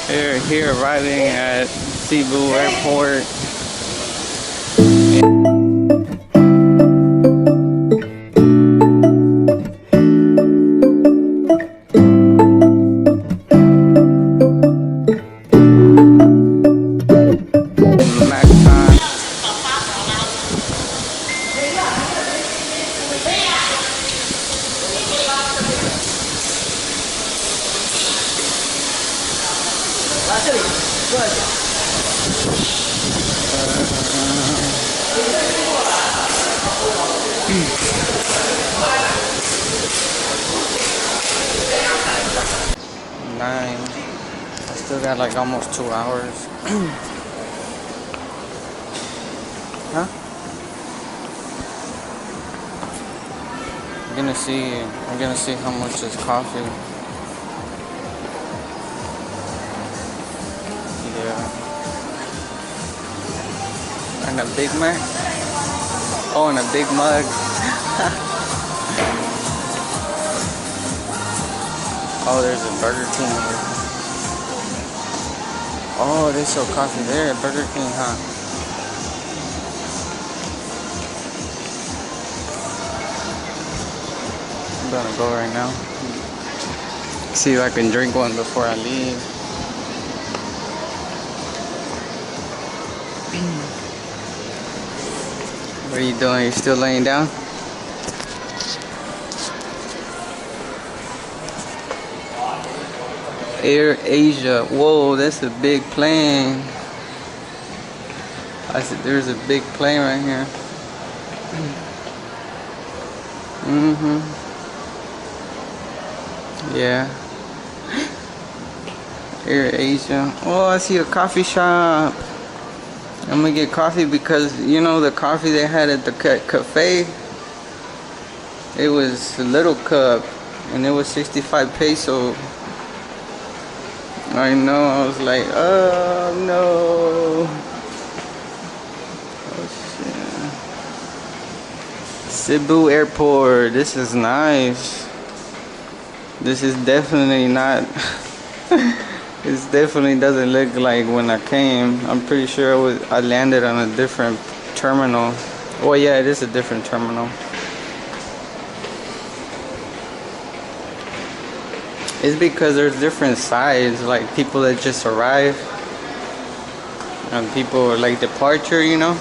We're here arriving at Cebu Airport. Mactan. Nine. I still got like almost 2 hours. Huh? I'm gonna see how much is coffee. Yeah. And a Big Mac. Oh, and a big mug. Oh, there's a Burger King here. Oh, they sell coffee there at Burger King, huh? I'm gonna go right now. See if I can drink one before I leave. What are you doing? You still laying down? Air Asia. Whoa, that's a big plane. I said there's a big plane right here. Yeah. Air Asia. Oh, I see a coffee shop. I'm gonna get coffee because you know the coffee they had at the cafe. It was a little cup and it was 65 peso. I know, I was like, oh no. Oh shit. Cebu Airport, this is nice. This is definitely not, this definitely doesn't look like when I came. I'm pretty sure I landed on a different terminal. Well, yeah, it is a different terminal. It's because there's different sides, like people that just arrive and people like departure, you know.